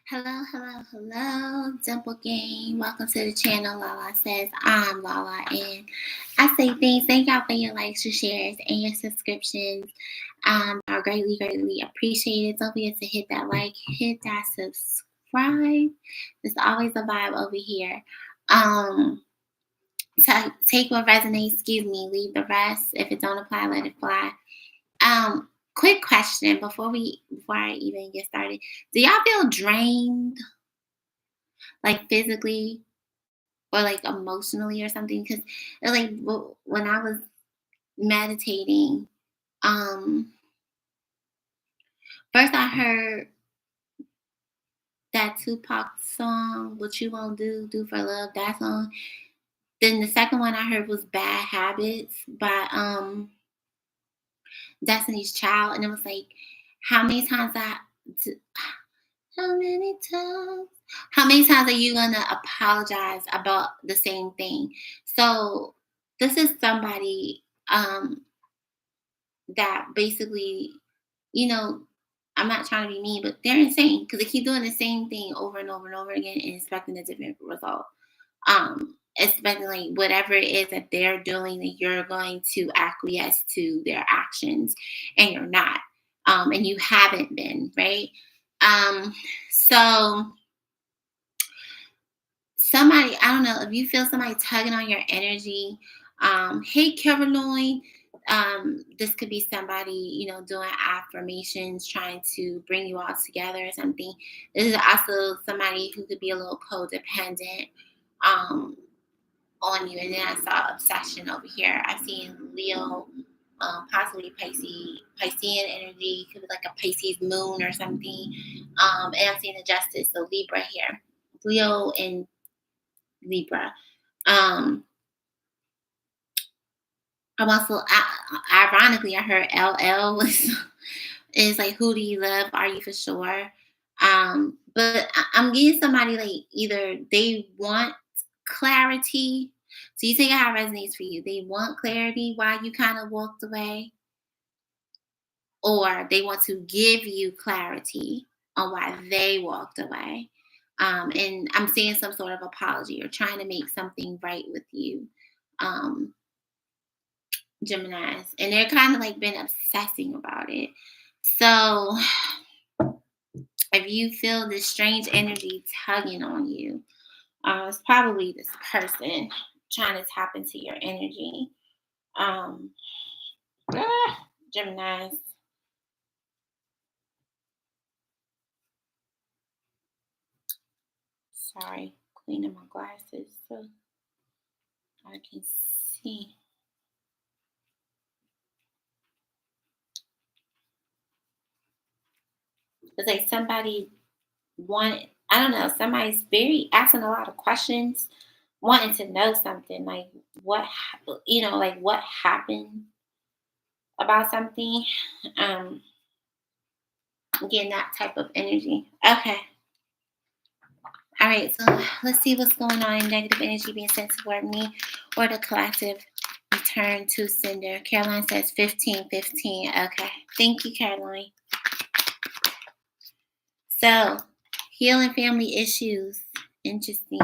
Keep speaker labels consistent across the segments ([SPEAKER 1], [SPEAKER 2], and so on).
[SPEAKER 1] Hello, hello, hello, Dimple Gang. Welcome to the channel. Lala says I'm Lala, and I say things. Thank y'all for your likes, your shares, and your subscriptions. Are greatly, greatly appreciated. Don't forget to hit that like, hit that subscribe. There's always a vibe over here. Take what resonates. Leave the rest. If it don't apply, let it fly. Quick question before I even get started. Do y'all feel drained, like physically or like emotionally or something? Because like when I was meditating, um, first I heard that Tupac song, "What You Won't Do, Do for Love," that song. Then the second one I heard was "Bad Habits" by Destiny's Child, and it was like, how many times I how many times? How many times are you gonna apologize about the same thing? So this is somebody that basically, you know, I'm not trying to be mean, but they're insane because they keep doing the same thing over and over and over again and expecting a different result. Expecting like whatever it is that they're doing, that you're going to acquiesce to their actions, and you're not. And you haven't been, right? So somebody, I don't know if you feel somebody tugging on your energy. Hey, Caroline. This could be somebody, doing affirmations, trying to bring you all together or something. This is also somebody who could be a little codependent on you. And then I saw obsession over here. I've seen Leo, possibly Piscean energy, could be like a Pisces moon or something. And I'm seeing the justice, so Libra here. Leo and Libra. I'm also, ironically, I heard LL is like, who do you love? Are you for sure? But I'm getting somebody like either they want clarity. So you think how it resonates for you. They want clarity why you kind of walked away, or they want to give you clarity on why they walked away. And I'm seeing some sort of apology or trying to make something right with you. Geminis, and they're kind of like been obsessing about it. So if you feel this strange energy tugging on you, it's probably this person trying to tap into your energy. Um, Geminis. Sorry, cleaning my glasses so I can see. It's like somebody wanted, I don't know, somebody's very asking a lot of questions, wanting to know something like like what happened about something. Um, Getting that type of energy. Okay. All right. So let's see what's going on in negative energy being sent toward me or the collective. Return to sender. Caroline says 1515. Okay. Thank you, Caroline. So, healing family issues. Interesting.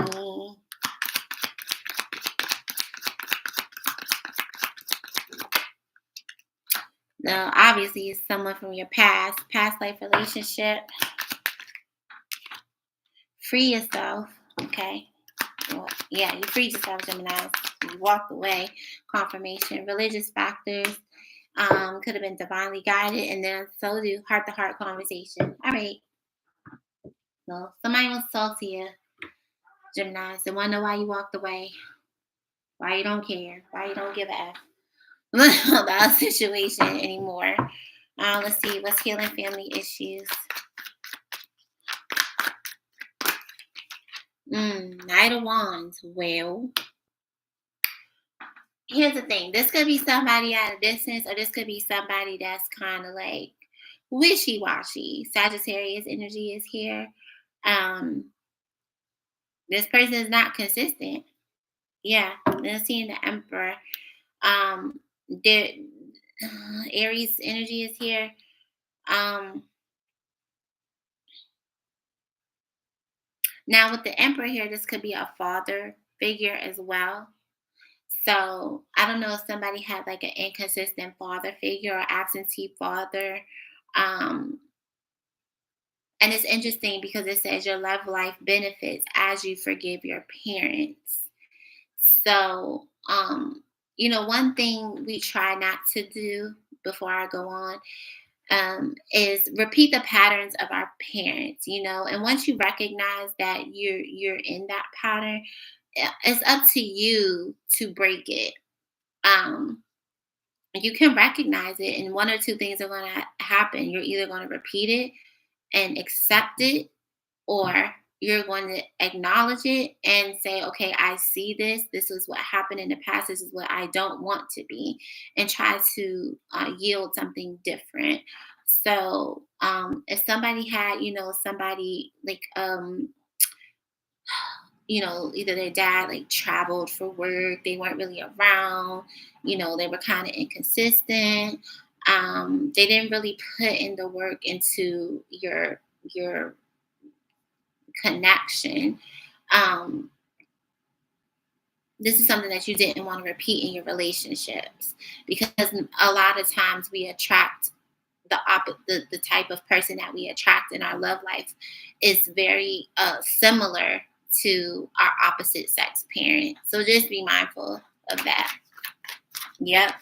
[SPEAKER 1] Now, obviously, it's someone from your past life relationship. Free yourself. Okay. Well, yeah, you freed yourself, Gemini. You walked away. Confirmation. Religious factors. Could have been divinely guided. And then I told you, heart to heart conversation. All right. Well, somebody wants to talk to you, Gemini. They want to know why you walked away. Why you don't care. Why you don't give a F about a situation anymore. Let's see. What's healing family issues? Knight of Wands. Well, here's the thing. This could be somebody at a distance, or this could be somebody that's kind of like wishy-washy. Sagittarius energy is here. This person is not consistent. Yeah, then seeing the Emperor. Their Aries energy is here. Now, with the Emperor here, this could be a father figure as well. So I don't know if somebody had like an inconsistent father figure or absentee father. Um, and it's interesting because it says your love life benefits as you forgive your parents. So, one thing we try not to do before I go on is repeat the patterns of our parents, and once you recognize that you're in that pattern, it's up to you to break it. Um, you can recognize it, and one or two things are going to happen. You're either going to repeat it and accept it, or you're going to acknowledge it and say, okay, I see this. This is what happened in the past. This is what I don't want to be, and try to yield something different. So if somebody had, somebody like, either their dad like traveled for work, they weren't really around, they were kind of inconsistent. They didn't really put in the work into your connection. Um, this is something that you didn't want to repeat in your relationships, because a lot of times we attract the type of person that we attract in our love life is very similar to our opposite sex parent. So just be mindful of that. Yep,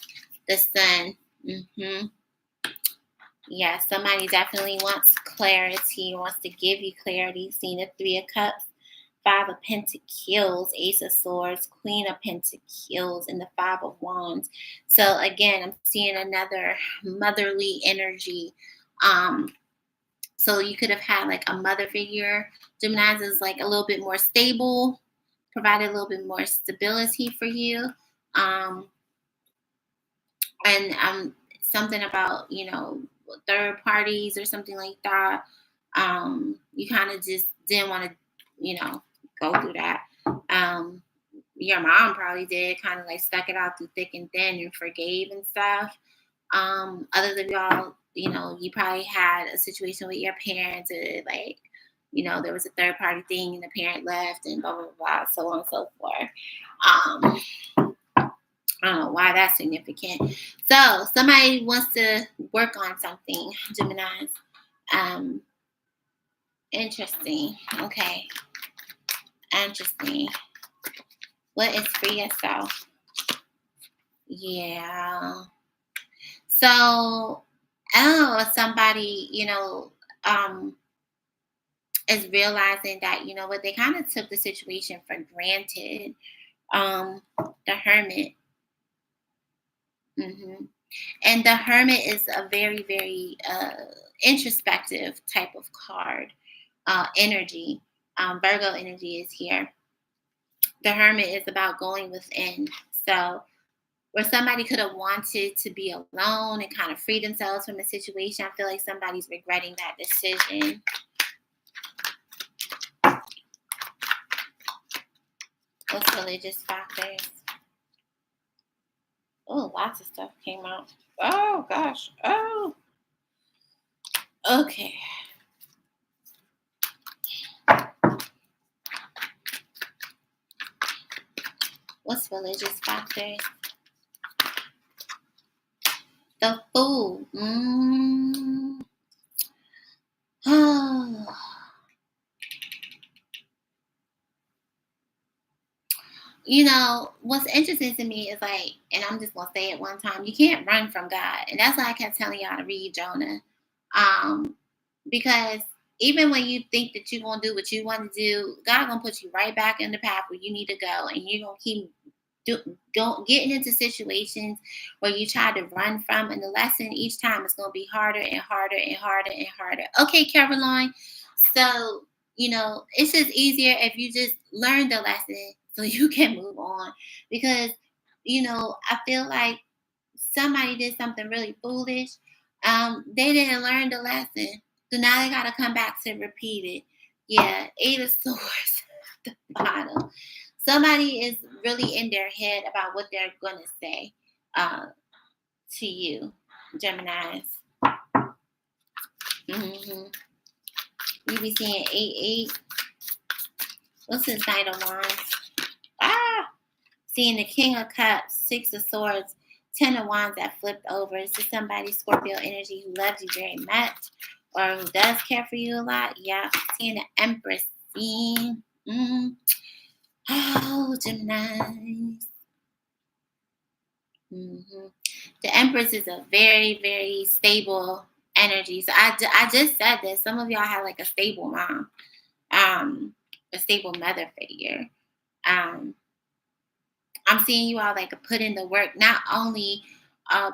[SPEAKER 1] the sun. Yeah, somebody definitely wants clarity, wants to give you clarity. Seeing the Three of Cups, Five of Pentacles, Ace of Swords, Queen of Pentacles, and the Five of Wands. So again, I'm seeing another motherly energy. So you could have had like a mother figure. Gemini's is like a little bit more stable, provided a little bit more stability for you. And something about, third parties or something like that. You kind of just didn't want to, go through that. Your mom probably did, kind of like stuck it out through thick and thin and forgave and stuff. Others of y'all, you probably had a situation with your parents, or like, there was a third party thing and the parent left and blah, blah, blah, so on and so forth. I don't know why that's significant. So somebody wants to work on something, Geminis. Interesting. Okay. Interesting. What is for yourself? Yeah. So, somebody, is realizing that, what, they kind of took the situation for granted. The Hermit. And the Hermit is a very, very introspective type of card, energy. Virgo energy is here. The Hermit is about going within. So where somebody could have wanted to be alone and kind of free themselves from a situation, I feel like somebody's regretting that decision. What's religious factors? Oh, lots of stuff came out. Oh, gosh. Oh. Okay. What's religious factors? The Fool. Oh. What's interesting to me is like, and I'm just going to say it one time, you can't run from God. And that's why I kept telling y'all to read Jonah. Because even when you think that you're going to do what you want to do, God going to put you right back in the path where you need to go. And you're going to keep getting into situations where you try to run from. And the lesson each time is going to be harder and harder and harder and harder. Okay, Caroline. So, it's just easier if you just learn the lesson so you can move on. Because, I feel like somebody did something really foolish. They didn't learn the lesson. So now they got to come back to repeat it. Yeah, Eight of Swords at the bottom. Somebody is really in their head about what they're going to say to you, Geminis. You be seeing 8-8. What's this Knight of Wands? Seeing the King of Cups, Six of Swords, Ten of Wands that flipped over. Is this somebody, Scorpio energy, who loves you very much or who does care for you a lot? Yeah. Seeing the Empress. Oh, Geminis. The Empress is a very, very stable energy. So I just said that some of y'all have like a stable mom, a stable mother figure. I'm seeing you all like put in the work, not only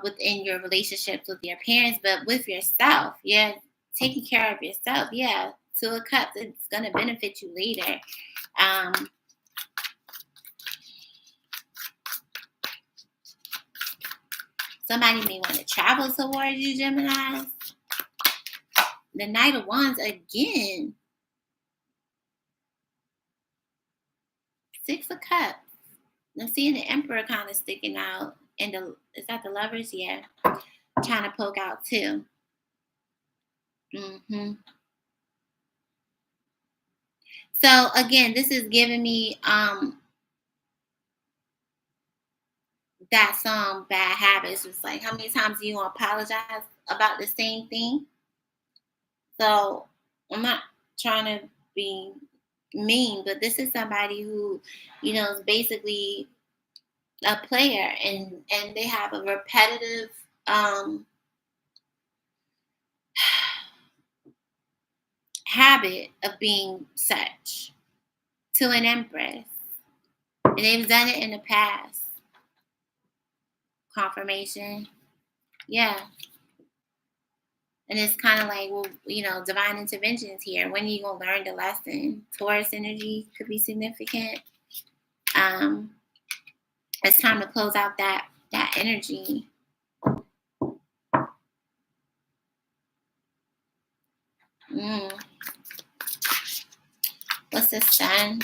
[SPEAKER 1] within your relationships with your parents, but with yourself. Yeah, taking care of yourself. Yeah, Two of Cups, it's gonna benefit you later. Somebody may want to travel towards you, Gemini. The Knight of Wands again. Six of Cups. I'm seeing the Emperor kind of sticking out. And is that the Lovers? Yeah. Trying to poke out too. So again, this is giving me that song Bad Habits. It's like, how many times do you apologize about the same thing? So I'm not trying to be mean, but this is somebody who, is basically a player, and they have a repetitive habit of being such to an Empress. And they've done it in the past. Confirmation. Yeah. And it's kind of like, well, divine intervention is here. When are you going to learn the lesson? Taurus energy could be significant. It's time to close out that energy. What's the Sun?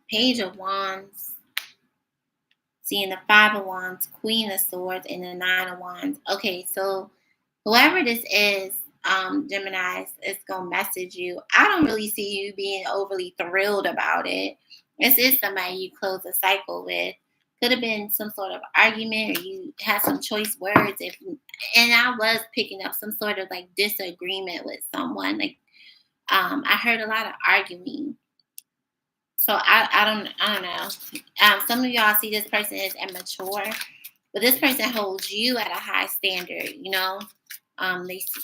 [SPEAKER 1] Page of Wands. Seeing the Five of Wands, Queen of Swords, and the Nine of Wands. Okay, so whoever this is, Gemini, is going to message you. I don't really see you being overly thrilled about it. This is somebody you close a cycle with. Could have been some sort of argument, or you had some choice words. And I was picking up some sort of like disagreement with someone. Like, I heard a lot of arguing. So I don't know. Some of y'all see this person as immature, but this person holds you at a high standard.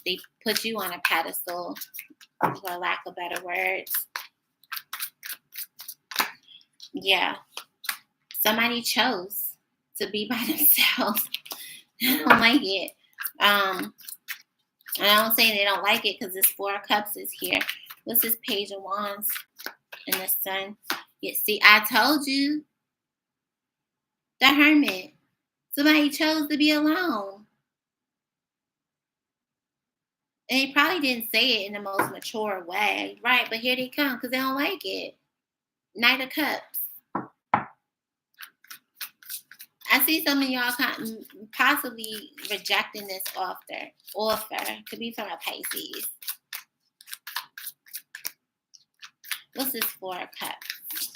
[SPEAKER 1] They put you on a pedestal, for lack of better words. Yeah, somebody chose to be by themselves. I don't like it. And I don't say they don't like it because this Four of Cups is here. What's this Page of Wands and the Sun? Yeah, see, I told you. The Hermit. Somebody chose to be alone. And they probably didn't say it in the most mature way, right? But here they come because they don't like it. Knight of Cups. I see some of y'all possibly rejecting this offer. Could be from a Pisces. What's this Four of Cups?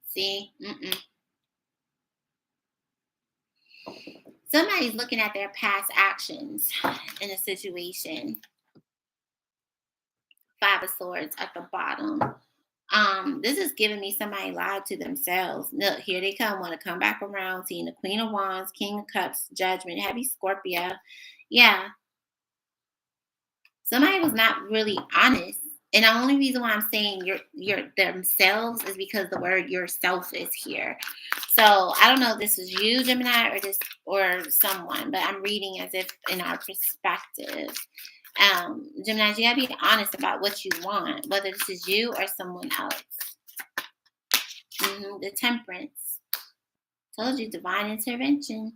[SPEAKER 1] See? Somebody's looking at their past actions in a situation. Five of Swords at the bottom. This is giving me somebody lied to themselves. Look, here they come, want to come back around. Seeing the Queen of Wands, King of Cups, Judgment, heavy Scorpio. Yeah. Somebody was not really honest. And the only reason why I'm saying you're themselves is because the word yourself is here. So I don't know if this is you, Gemini, or someone, but I'm reading as if in our perspective. Gemini, you gotta be honest about what you want, whether this is you or someone else. The Temperance. Told you, divine intervention.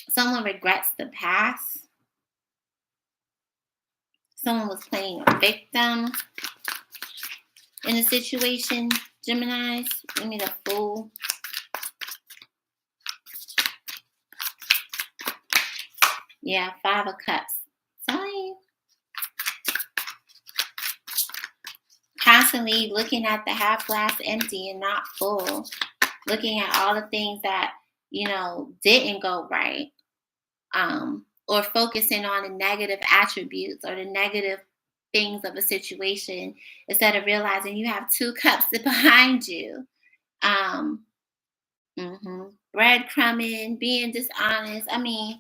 [SPEAKER 1] Someone regrets the past. Someone was playing a victim in a situation. Geminis, give me the Fool. Yeah, Five of Cups. Telling you, constantly looking at the half glass empty and not full, looking at all the things that, didn't go right, or focusing on the negative attributes or the negative things of a situation instead of realizing you have two cups behind you. Um, Breadcrumbing, being dishonest. I mean,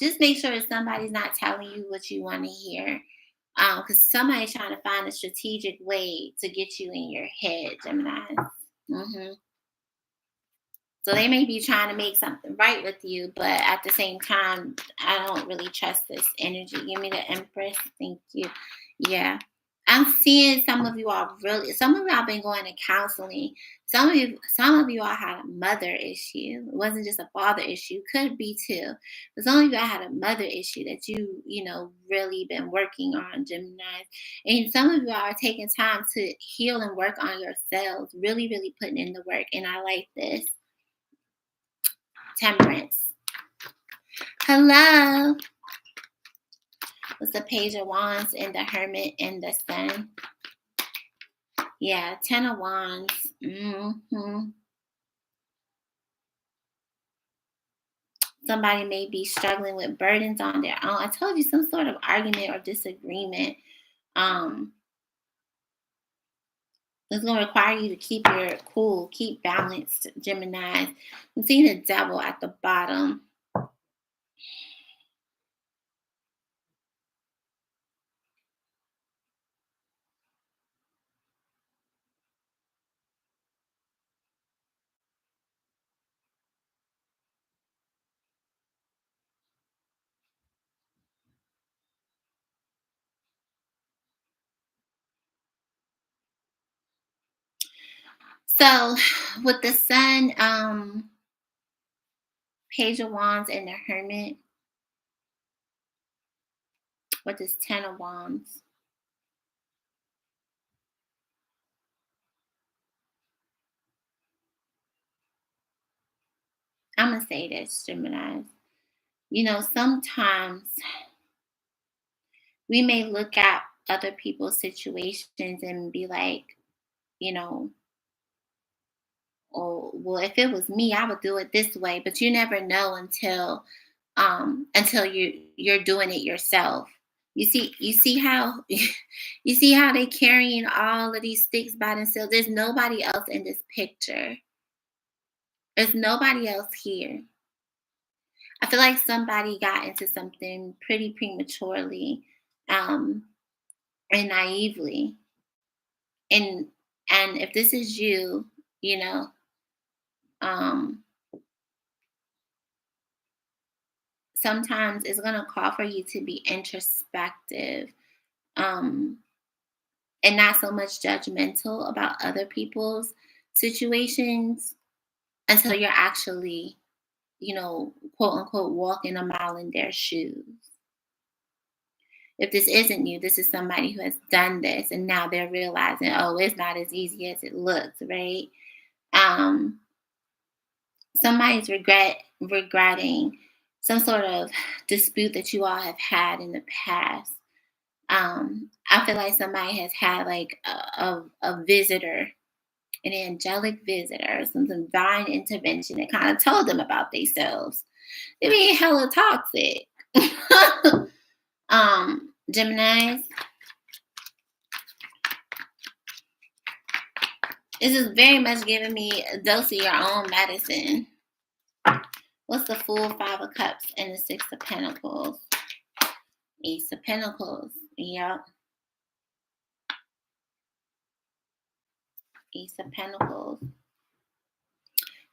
[SPEAKER 1] just make sure that somebody's not telling you what you want to hear. Because somebody's trying to find a strategic way to get you in your head, Gemini. hmm So they may be trying to make something right with you, but at the same time, I don't really trust this energy. Give me the Empress. Thank you. Yeah. I'm seeing some of y'all been going to counseling. Some of you all had a mother issue. It wasn't just a father issue. Could be too. But some of you all had a mother issue that really been working on, Gemini. And some of you all are taking time to heal and work on yourselves, really, really putting in the work. And I like this. Temperance. Hello. It's the Page of Wands and the Hermit and the Sun. Yeah, Ten of Wands. Somebody may be struggling with burdens on their own. I told you, some sort of argument or disagreement. It's going to require you to keep your cool, keep balanced, Gemini. I'm seeing the Devil at the bottom. So with the Sun, Page of Wands and the Hermit, with this Ten of Wands. I'm going to say this, Gemini. Sometimes we may look at other people's situations and be like, oh, well, if it was me, I would do it this way. But you never know until you're doing it yourself. You see how you see how they carrying all of these sticks by themselves. There's nobody else in this picture. There's nobody else here. I feel like somebody got into something pretty prematurely, and naively. And if this is you, um, sometimes it's gonna call for you to be introspective, um, and not so much judgmental about other people's situations until you're actually, quote unquote, walking a mile in their shoes. If this isn't you, this is somebody who has done this and now they're realizing, oh, it's not as easy as it looks, right? Um, Somebody's regretting some sort of dispute that you all have had in the past. I feel like somebody has had like a visitor, an angelic visitor, some divine intervention that kind of told them about themselves. They being hella toxic. Geminis, this is very much giving me a dose of your own medicine. What's the Fool, Five of Cups, and the Six of Pentacles? Ace of Pentacles. Yep. Ace of Pentacles.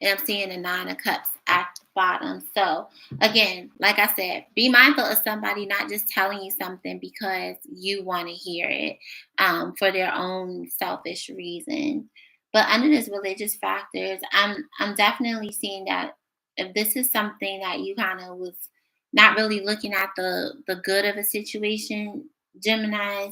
[SPEAKER 1] And I'm seeing the Nine of Cups at the bottom. So again, like I said, be mindful of somebody not just telling you something because you want to hear it, for their own selfish reasons. But under this religious factors, I'm definitely seeing that if this is something that you kind of was not really looking at the good of a situation, Gemini,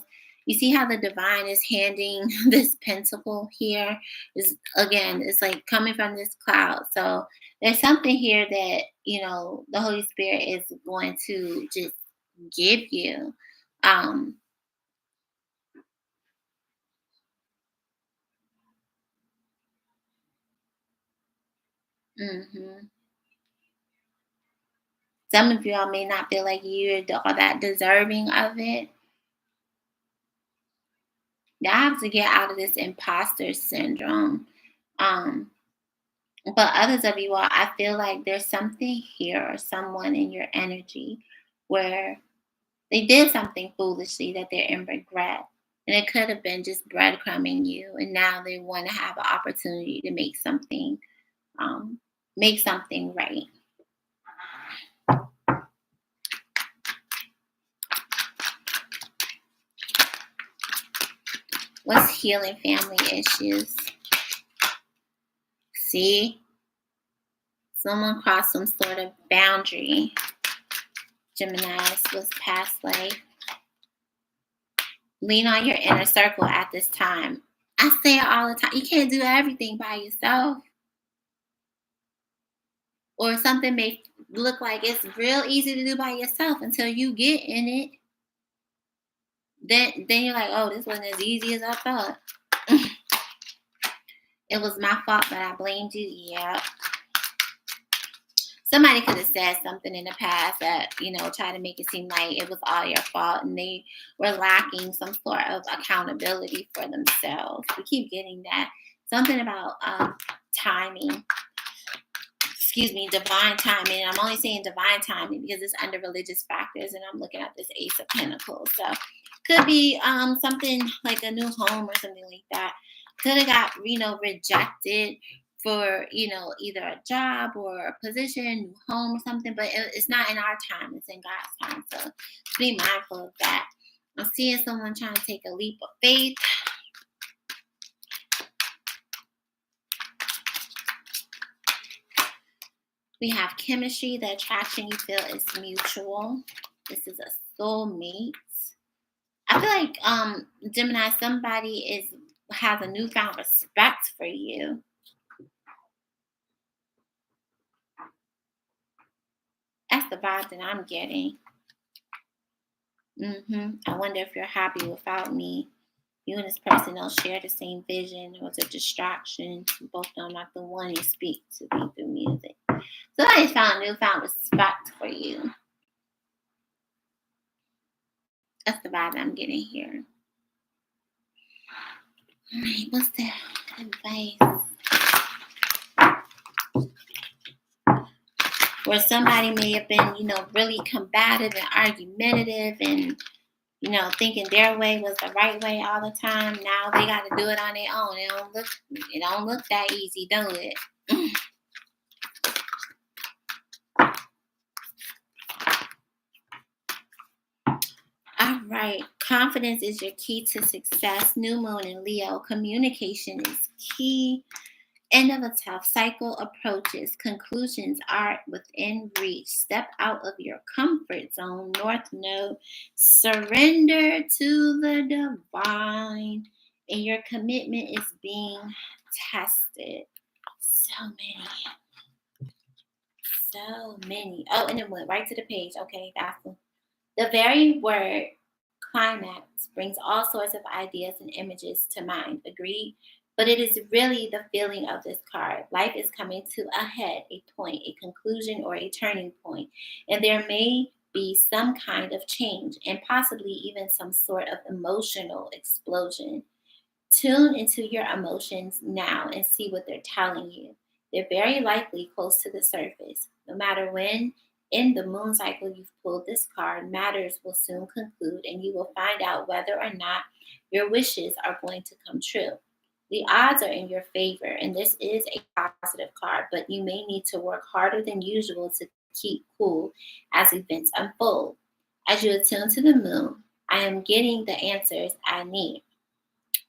[SPEAKER 1] You see how the divine is handing this pentacle here? Is again, it's like coming from this cloud. So there's something here that, the Holy Spirit is going to just give you. Um, mhm. Some of y'all may not feel like you're all that deserving of it. You have to get out of this imposter syndrome. Um, but others of you all, I feel like there's something here or someone in your energy where they did something foolishly that they're in regret. And it could have been just breadcrumbing you. And now they want to have an opportunity to um, make something right. What's healing family issues? See, someone crossed some sort of boundary. Geminis was past life. Lean on your inner circle at this time. I say it all the time. You can't do everything by yourself. Or something may look like it's real easy to do by yourself until you get in it. Then you're like, oh, this wasn't as easy as I thought. It was my fault, but I blamed you. Yeah. Somebody could have said something in the past that, tried to make it seem like it was all your fault and they were lacking some sort of accountability for themselves. We keep getting that. Something about timing. Excuse me, divine timing. I'm only saying divine timing because it's under religious factors and I'm looking at this Ace of Pentacles. So could be something like a new home or something like that. Could have got, rejected for, either a job or a position, new home or something, but it's not in our time. It's in God's time. So be mindful of that. I'm seeing someone trying to take a leap of faith. We have chemistry. The attraction you feel is mutual. This is a soulmate. I feel like Gemini, somebody has a newfound respect for you. That's the vibe that I'm getting. I wonder if you're happy without me. You and this person don't share the same vision. It was a distraction. You both know I'm not the one you speak to me through music. Somebody's found newfound respect for you. That's the vibe I'm getting here. All right, what's the advice? Where somebody may have been, really combative and argumentative and, thinking their way was the right way all the time. Now they got to do it on their own. It don't look that easy, do it? All right. Confidence is your key to success. New moon in Leo. Communication is key. End of a tough cycle approaches. Conclusions are within reach. Step out of your comfort zone. North Node. Surrender to the divine. And your commitment is being tested. So many. Oh, and it went right to the page. Okay, that's the very word climax brings all sorts of ideas and images to mind. Agreed? But it is really the feeling of this card. Life is coming to a head, a point, a conclusion, or a turning point. And there may be some kind of change and possibly even some sort of emotional explosion. Tune into your emotions now and see what they're telling you. They're very likely close to the surface. No matter when in the moon cycle you've pulled this card, matters will soon conclude and you will find out whether or not your wishes are going to come true. The odds are in your favor, and this is a positive card, but you may need to work harder than usual to keep cool as events unfold. As you attune to the moon, I am getting the answers I need.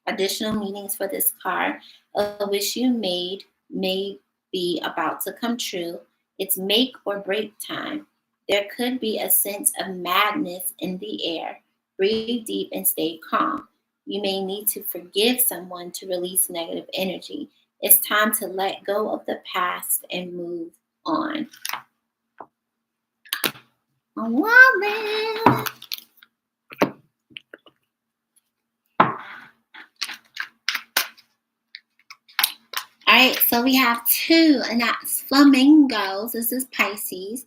[SPEAKER 1] Additional meanings for this card. A wish you made may be about to come true. It's make or break time. There could be a sense of madness in the air, Breathe deep and stay calm. You may need to forgive someone to release negative energy. It's time to let go of the past and move on. I love it. All right, so we have two, and that's flamingos. This is Pisces.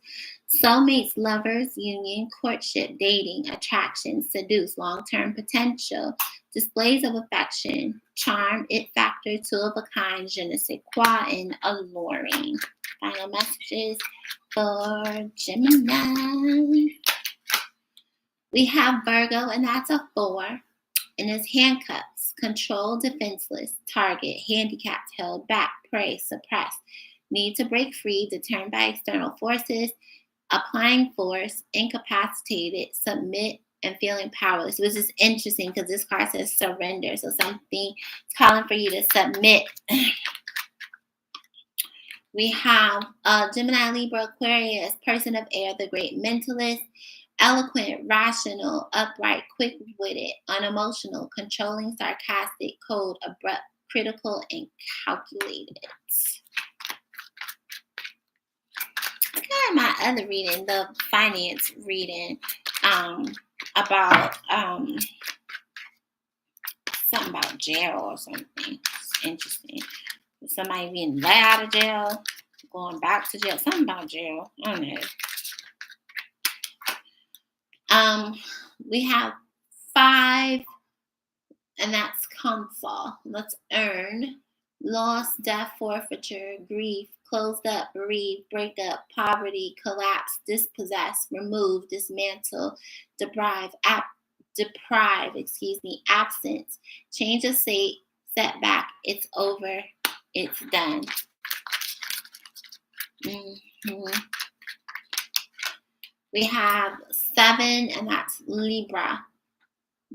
[SPEAKER 1] Soulmates, lovers, union, courtship, dating, attraction, seduce, long-term potential, displays of affection, charm, it factor, two of a kind, je ne sais quoi, and alluring. Final messages for Gemini. We have Virgo, and that's a 4, and it's handcuffs, control, defenseless, target, handicapped, held back, prey, suppressed, need to break free, determined by external forces, applying force, incapacitated, submit, and feeling powerless, which is interesting because this card says surrender. So something is calling for you to submit. We have Gemini, Libra, Aquarius, person of air, the great mentalist, eloquent, rational, upright, quick-witted, unemotional, controlling, sarcastic, cold, abrupt, critical, and calculated. Look at my other reading, the finance reading, about something about jail or something. It's interesting. Somebody being let out of jail, going back to jail, something about jail. I don't know. We have 5, and that's console. Let's earn. Loss, death, forfeiture, grief, closed up, bereaved, break up, poverty, collapse, dispossess, remove, dismantle, deprive, absence, change of state, setback, it's over, it's done. We have 7, and that's Libra.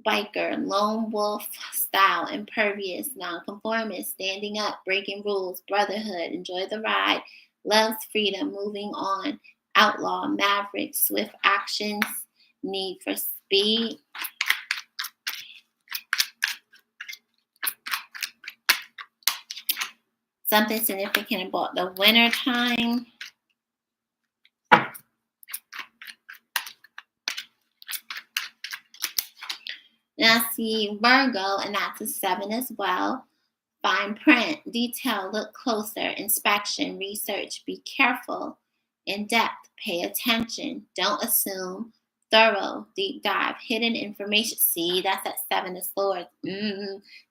[SPEAKER 1] Biker, lone wolf style, impervious, nonconformist, standing up, breaking rules, brotherhood, enjoy the ride, loves freedom, moving on, outlaw, maverick, swift actions, need for speed. Something significant about the winter time. Now see Virgo, and that's a 7 as well. Fine print, detail, look closer, inspection, research, be careful, in depth, pay attention, don't assume, thorough, deep dive, hidden information. See, that's at 7 of swords.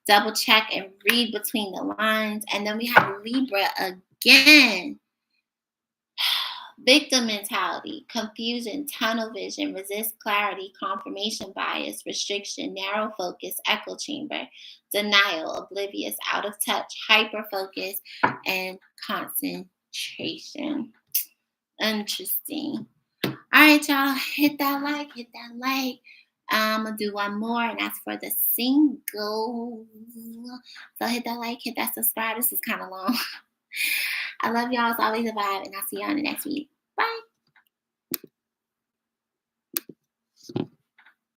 [SPEAKER 1] Double check and read between the lines. And then we have Libra again. Victim mentality, confusion, tunnel vision, resist clarity, confirmation bias, restriction, narrow focus, echo chamber, denial, oblivious, out of touch, hyper focus, and concentration. Interesting. All right, y'all, hit that like. I'm going to do one more, and that's for the singles. So hit that like, hit that subscribe. This is kind of long. I love y'all. It's always a vibe, and I'll see y'all in the next week. Bye.